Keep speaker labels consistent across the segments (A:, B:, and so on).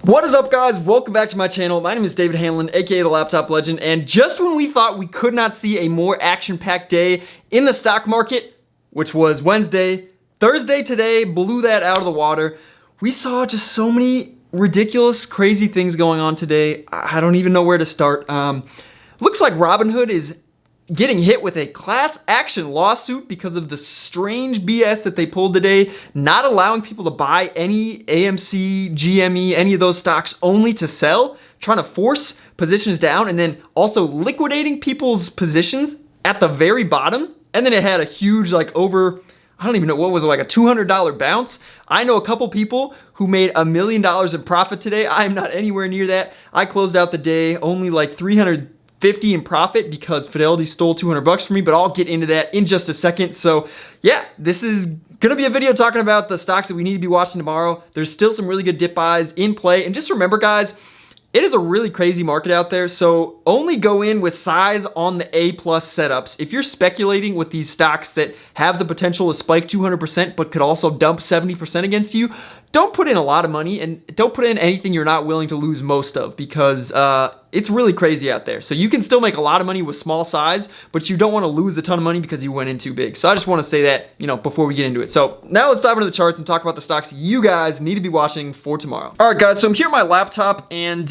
A: What is up, guys? Welcome back to my channel. My name is David Hanlon, aka the Laptop Legend, and just when we thought we could not see a more action-packed day in the stock market, which was Wednesday, Thursday today blew that out of the water. We saw just so many ridiculous, crazy things going on today. I don't even know where to start. Looks like Robinhood is getting hit with a class action lawsuit because of the strange BS that they pulled today, not allowing people to buy any AMC, GME, any of those stocks, only to sell, trying to force positions down, and then also liquidating people's positions at the very bottom. And then it had a huge, like, over, I don't even know, what was it, like a $200 bounce? I know a couple people who made $1 million in profit today. I am not anywhere near that. I closed out the day only like 350 in profit because Fidelity stole 200 bucks from me, but I'll get into that in just a second. So yeah, this is gonna be a video talking about the stocks that we need to be watching tomorrow. There's still some really good dip buys in play. And just remember, guys, it is a really crazy market out there, so only go in with size on the A+ setups. If you're speculating with these stocks that have the potential to spike 200% but could also dump 70% against you, don't put in a lot of money and don't put in anything you're not willing to lose most of, because it's really crazy out there. So you can still make a lot of money with small size, but you don't want to lose a ton of money because you went in too big. So I just want to say that, before we get into it. So now let's dive into the charts and talk about the stocks you guys need to be watching for tomorrow. All right, guys, so I'm here on my laptop, and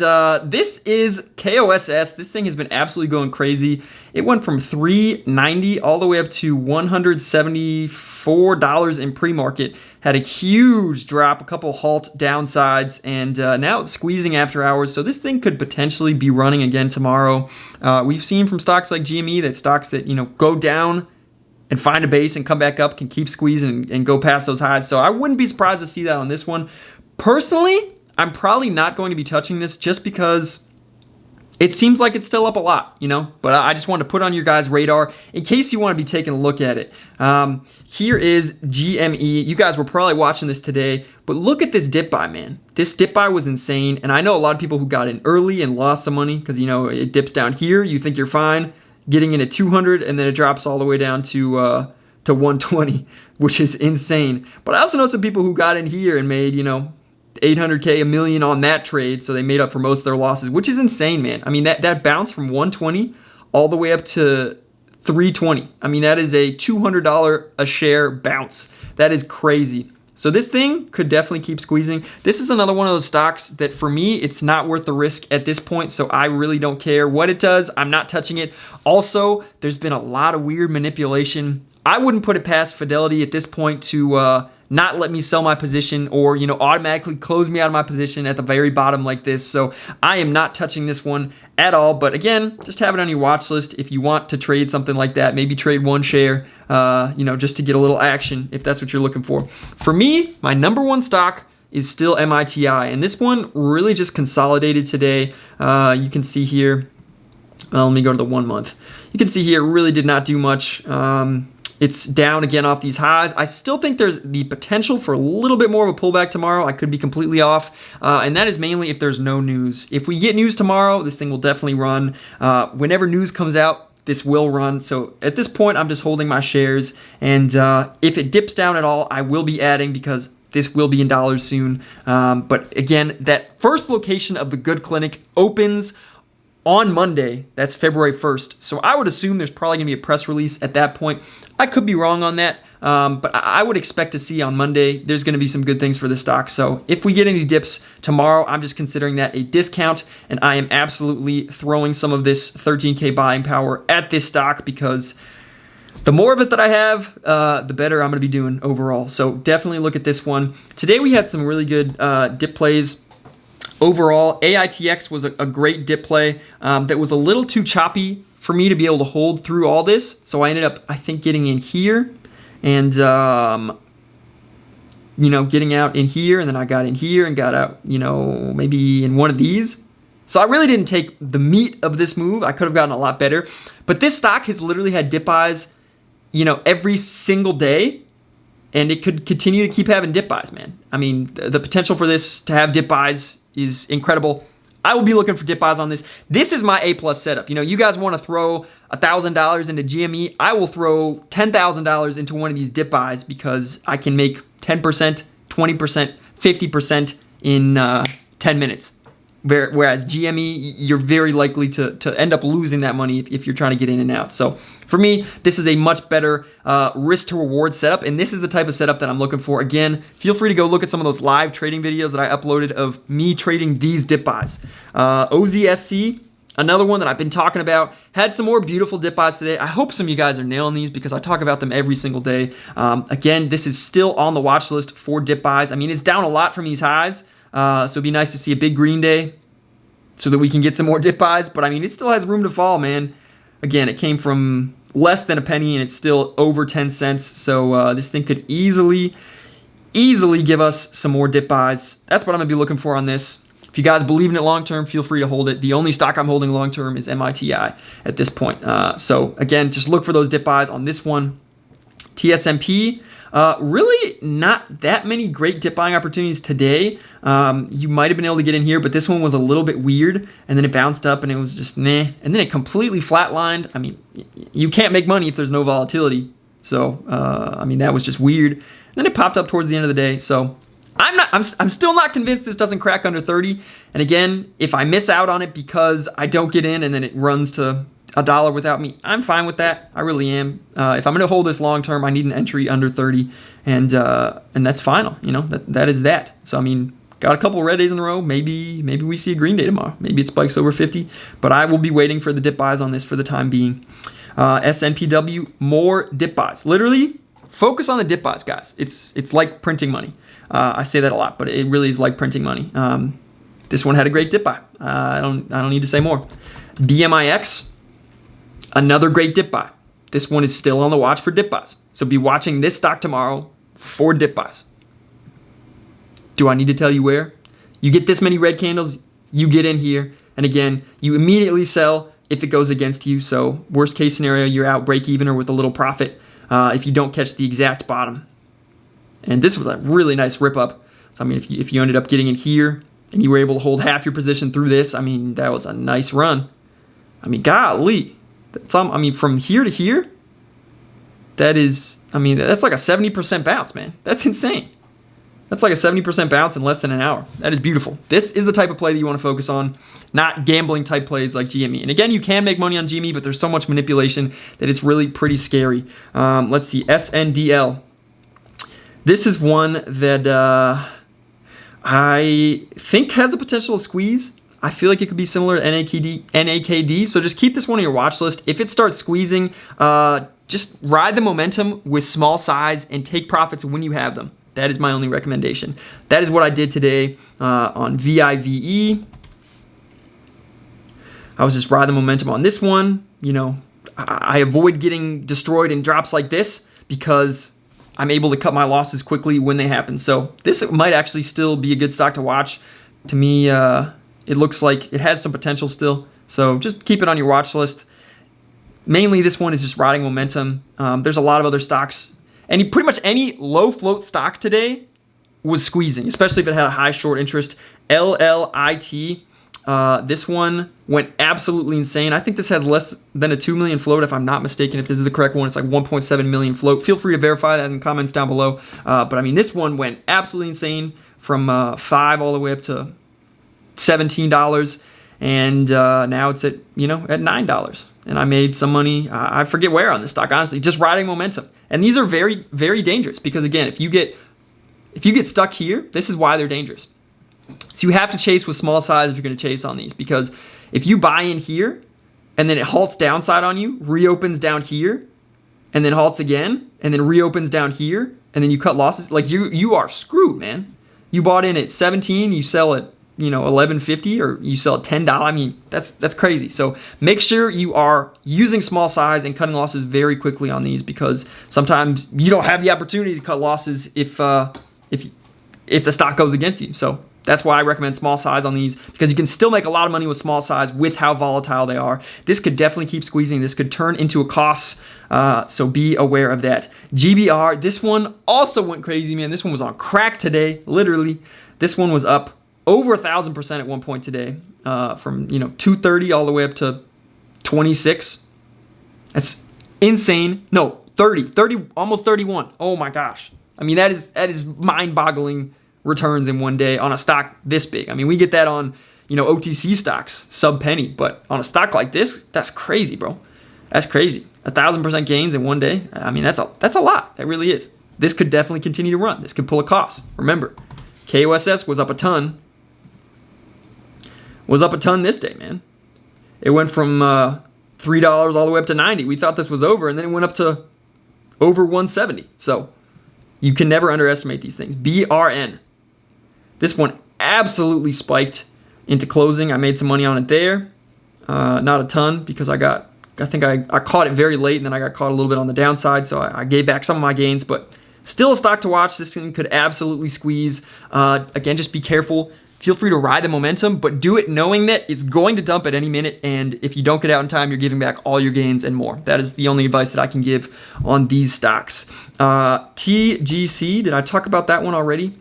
A: this is KOSS. This thing has been absolutely going crazy. It went from $390 all the way up to $174 in pre-market. Had a huge drop, a couple halt downsides, and now it's squeezing after hours. So this thing could potentially be running again tomorrow. We've seen from stocks like GME that stocks that go down and find a base and come back up can keep squeezing and go past those highs. So I wouldn't be surprised to see that on this one. Personally, I'm probably not going to be touching this just because it seems like it's still up a lot, but I just wanted to put on your guys' radar in case you want to be taking a look at it. Here is GME. You guys were probably watching this today, but look at this dip buy, man. This dip buy was insane, and I know a lot of people who got in early and lost some money because, it dips down here. You think you're fine, getting in at 200, and then it drops all the way down to 120, which is insane. But I also know some people who got in here and made, $800K, $1 million on that trade, so they made up for most of their losses, which is insane, man. I mean, that bounce from 120 all the way up to 320. I mean, that is a $200 a share bounce. That is crazy. So this thing could definitely keep squeezing. This is another one of those stocks that, for me, it's not worth the risk at this point, so I really don't care what it does. I'm not touching it. Also, there's been a lot of weird manipulation. I wouldn't put it past Fidelity at this point to not let me sell my position or, automatically close me out of my position at the very bottom like this. So I am not touching this one at all. But again, just have it on your watch list if you want to trade something like that. Maybe trade one share, just to get a little action if that's what you're looking for. For me, my number one stock is still MITI. And this one really just consolidated today. You can see here, let me go to the 1 month. You can see here, it really did not do much. It's down again off these highs. I still think there's the potential for a little bit more of a pullback tomorrow. I could be completely off, and that is mainly if there's no news. If we get news tomorrow, this thing will definitely run. Whenever news comes out, this will run. So at this point, I'm just holding my shares, and if it dips down at all, I will be adding because this will be in dollars soon. But again, that first location of the Good Clinic opens on Monday. That's February 1st. So I would assume there's probably going to be a press release at that point. I could be wrong on that, but I would expect to see on Monday there's going to be some good things for the stock. So if we get any dips tomorrow, I'm just considering that a discount, and I am absolutely throwing some of this 13K buying power at this stock because the more of it that I have, the better I'm going to be doing overall. So definitely look at this one. Today we had some really good dip plays. Overall, AITX was a great dip play that was a little too choppy for me to be able to hold through all this. So I ended up, I think, getting in here and, getting out in here. And then I got in here and got out, maybe in one of these. So I really didn't take the meat of this move. I could have gotten a lot better. But this stock has literally had dip buys, every single day. And it could continue to keep having dip buys, man. I mean, the potential for this to have dip buys is incredible. I will be looking for dip buys on this. This is my A+ setup. You guys want to throw $1,000 into GME. I will throw $10,000 into one of these dip buys because I can make 10%, 20%, 50% in 10 minutes. Whereas GME, you're very likely to end up losing that money if you're trying to get in and out. So for me, this is a much better risk to reward setup, and this is the type of setup that I'm looking for. Again, feel free to go look at some of those live trading videos that I uploaded of me trading these dip buys. OZSC, another one that I've been talking about, had some more beautiful dip buys today. I hope some of you guys are nailing these because I talk about them every single day. Again, this is still on the watch list for dip buys. I mean, it's down a lot from these highs. So it'd be nice to see a big green day so that we can get some more dip buys. But I mean, it still has room to fall, man. Again, it came from less than a penny and it's still over 10 cents. So this thing could easily give us some more dip buys. That's what I'm going to be looking for on this. If you guys believe in it long-term, feel free to hold it. The only stock I'm holding long-term is MITI at this point. So again, just look for those dip buys on this one. TSNP, really not that many great dip buying opportunities today. You might have been able to get in here, but this one was a little bit weird, and then it bounced up and it was just meh, and then it completely flatlined. I mean, you can't make money if there's no volatility. So, I mean, that was just weird. And then it popped up towards the end of the day. So I'm still not convinced this doesn't crack under 30. And again, if I miss out on it because I don't get in and then it runs to $1 without me, I'm fine with that. I really am. If I'm going to hold this long term, I need an entry under 30, and that's final. You know, that is that. So I mean, got a couple red days in a row. Maybe we see a green day tomorrow. Maybe it spikes over 50. But I will be waiting for the dip buys on this for the time being. SNPW, more dip buys. Literally, focus on the dip buys, guys. It's like printing money. I say that a lot, but it really is like printing money. This one had a great dip buy. I don't need to say more. BMIX. Another great dip buy. This one is still on the watch for dip buys. So be watching this stock tomorrow for dip buys. Do I need to tell you where? You get this many red candles, you get in here. And again, you immediately sell if it goes against you. So worst case scenario, you're out break even or with a little profit if you don't catch the exact bottom. And this was a really nice rip up. So I mean, if you ended up getting in here and you were able to hold half your position through this, I mean, that was a nice run. I mean, golly. I mean, from here to here, that's like a 70% bounce, man. That's insane. That's like a 70% bounce in less than an hour. That is beautiful. This is the type of play that you want to focus on, not gambling type plays like GME. And again, you can make money on GME, but there's so much manipulation that it's really pretty scary. Let's see, SNDL. This is one that I think has the potential to squeeze. I feel like it could be similar to NAKD, so just keep this one on your watch list. If it starts squeezing, just ride the momentum with small size and take profits when you have them. That is my only recommendation. That is what I did today on VIVE. I was just riding the momentum on this one. You know, I avoid getting destroyed in drops like this because I'm able to cut my losses quickly when they happen. So this might actually still be a good stock to watch. To me, it looks like it has some potential still. So just keep it on your watch list. Mainly this one is just riding momentum. There's a lot of other stocks. And pretty much any low float stock today was squeezing, especially if it had a high short interest. LLIT, this one went absolutely insane. I think this has less than a 2 million float, if I'm not mistaken. If this is the correct one, it's like 1.7 million float. Feel free to verify that in the comments down below. But I mean, this one went absolutely insane from $5 all the way up to $17, and now it's at $9, and I made some money. I forget where on this stock, honestly, just riding momentum. And these are very, very dangerous because again, if you get stuck here, this is why they're dangerous. So you have to chase with small size if you're going to chase on these, because if you buy in here and then it halts downside on you, reopens down here, and then halts again, and then reopens down here, and then you cut losses, like you are screwed, man. You bought in at 17, you sell at $11.50, or you sell at $10. I mean, that's crazy. So make sure you are using small size and cutting losses very quickly on these, because sometimes you don't have the opportunity to cut losses if the stock goes against you. So that's why I recommend small size on these, because you can still make a lot of money with small size with how volatile they are. This could definitely keep squeezing. This could turn into a cost, so be aware of that. GBR, this one also went crazy, man. This one was on crack today, literally. This one was up over 1,000% at one point today, from 230 all the way up to 26. That's insane. No, 30, almost 31. Oh my gosh. I mean, that is mind-boggling returns in one day on a stock this big. I mean, we get that on, OTC stocks, sub penny, but on a stock like this, that's crazy, bro. That's crazy. 1,000% gains in one day. I mean, that's a lot. That really is. This could definitely continue to run. This could pull a cost. Remember, KOSS was up a ton. Was up a ton this day, man. It went from $3 all the way up to 90. We thought this was over, and then it went up to over 170. So you can never underestimate these things. BRN. This one absolutely spiked into closing. I made some money on it there. Not a ton because I think I caught it very late, and then I got caught a little bit on the downside, so I gave back some of my gains, but still a stock to watch. This thing could absolutely squeeze. Again, just be careful. Feel free to ride the momentum, but do it knowing that it's going to dump at any minute, and if you don't get out in time, you're giving back all your gains and more. That is the only advice that I can give on these stocks. TGC, did I talk about that one already?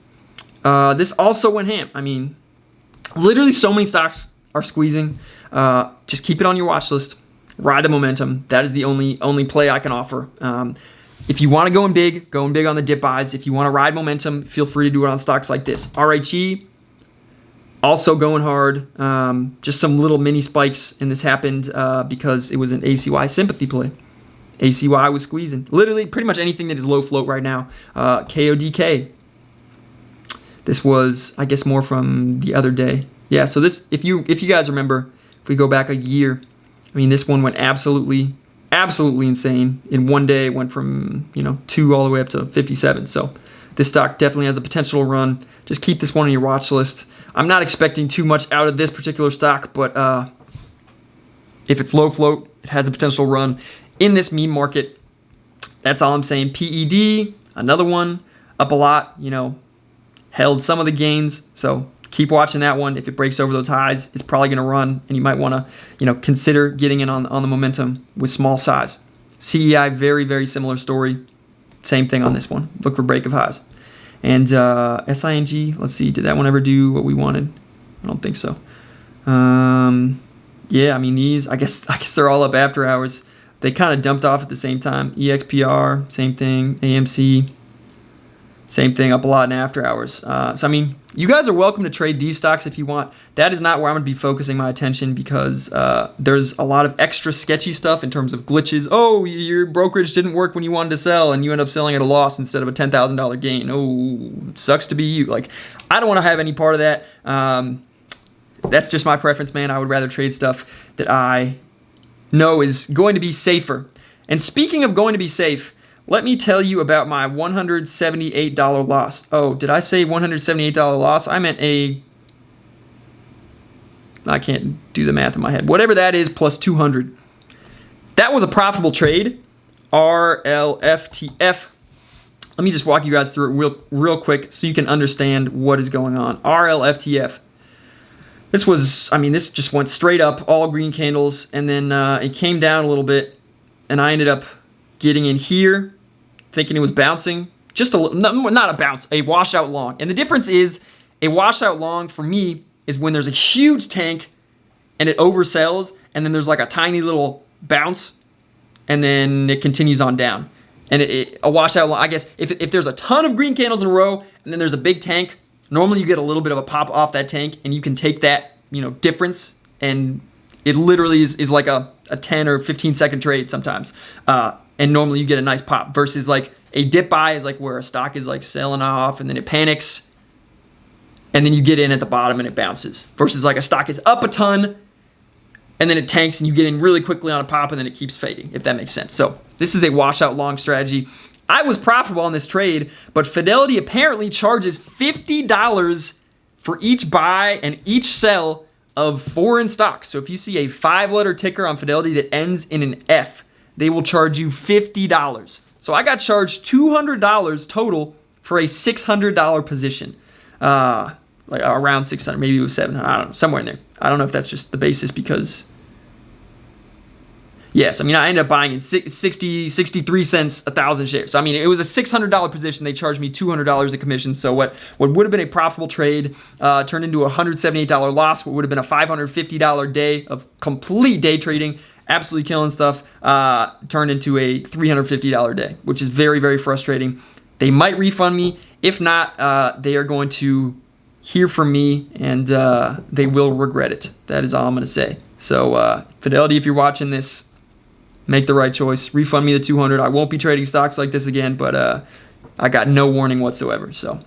A: This also went ham. I mean, literally so many stocks are squeezing. Just keep it on your watch list. Ride the momentum. That is the only play I can offer. If you want to go in big on the dip buys. If you want to ride momentum, feel free to do it on stocks like this. RHE, also going hard. Just some little mini spikes, and this happened because it was an ACY sympathy play. ACY was squeezing. Literally, pretty much anything that is low float right now. KODK. This was, I guess, more from the other day. Yeah, so this, if you guys remember, if we go back a year, I mean, this one went absolutely insane. In one day, it went from 2 all the way up to 57. So this stock definitely has the potential to run. Just keep this one on your watch list. I'm not expecting too much out of this particular stock, but if it's low float, it has the potential to run in this meme market. That's all I'm saying. PED, another one, up a lot. Held some of the gains. So keep watching that one. If it breaks over those highs, it's probably going to run, and you might want to, consider getting in on the momentum with small size. CEI, very, very similar story. Same thing on this one. Look for break of highs. And SING, let's see, did that one ever do what we wanted? I don't think so. Yeah, I mean, these, I guess they're all up after hours. They kind of dumped off at the same time. EXPR, same thing. AMC, same thing, up a lot in after hours. So, I mean, you guys are welcome to trade these stocks if you want. That is not where I'm going to be focusing my attention because there's a lot of extra sketchy stuff in terms of glitches. Oh, your brokerage didn't work when you wanted to sell, and you end up selling at a loss instead of a $10,000 gain. Oh, sucks to be you. Like, I don't want to have any part of that. That's just my preference, man. I would rather trade stuff that I know is going to be safer. And speaking of going to be safe, let me tell you about my $178 loss. Oh, did I say $178 loss? I meant I can't do the math in my head. Whatever that is, plus 200. That was a profitable trade. RLFTF. Let me just walk you guys through it real quick so you can understand what is going on. RLFTF. This just went straight up, all green candles, and then it came down a little bit, and I ended up getting in here, thinking it was bouncing, just a little, not a bounce, a washout long. And the difference is, a washout long for me is when there's a huge tank and it oversells, and then there's like a tiny little bounce, and then it continues on down. And a washout long, I guess, if there's a ton of green candles in a row, and then there's a big tank, normally you get a little bit of a pop off that tank, and you can take that, difference, and it literally is like a 10 or 15 second trade sometimes. And normally you get a nice pop versus like a dip buy is like where a stock is like selling off and then it panics and then you get in at the bottom and it bounces versus like a stock is up a ton and then it tanks and you get in really quickly on a pop and then it keeps fading, if that makes sense. So this is a washout long strategy. I was profitable on this trade, but Fidelity apparently charges $50 for each buy and each sell of foreign stocks. So if you see a 5-letter ticker on Fidelity that ends in an F, they will charge you $50. So I got charged $200 total for a $600 position. Like around $600, maybe it was $700, I don't know, somewhere in there. I don't know if that's just the basis because... Yes, I ended up buying in 63 cents 1,000 shares. So, it was a $600 position. They charged me $200 in commission. So what would have been a profitable trade turned into a $178 loss. What would have been a $550 day of complete day trading, absolutely killing stuff, turned into a $350 day, which is very, very frustrating. They might refund me. If not, they are going to hear from me, and they will regret it. That is all I'm going to say. So Fidelity, if you're watching this, make the right choice. Refund me the $200. I won't be trading stocks like this again, but I got no warning whatsoever. So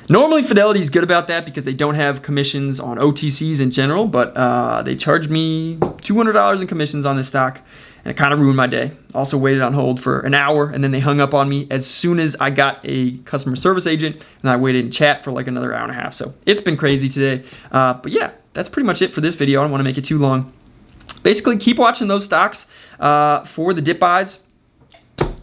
A: normally Fidelity is good about that because they don't have commissions on OTCs in general, but they charged me $200 in commissions on this stock, and it kind of ruined my day. Also waited on hold for an hour, and then they hung up on me as soon as I got a customer service agent, and I waited in chat for like another hour and a half. So it's been crazy today. But yeah, that's pretty much it for this video. I don't want to make it too long. Basically, keep watching those stocks for the dip buys.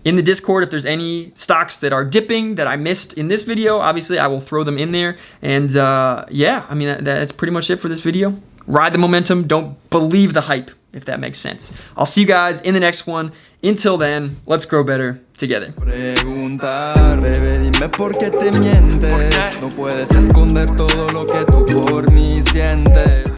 A: In the Discord, if there's any stocks that are dipping that I missed in this video, obviously I will throw them in there. And yeah, I mean, that's pretty much it for this video. Ride the momentum. Don't believe the hype, if that makes sense. I'll see you guys in the next one. Until then, let's grow better together. Preguntar, bebé, dime por qué te mientes. No puedes esconder todo lo que tú por mí sientes.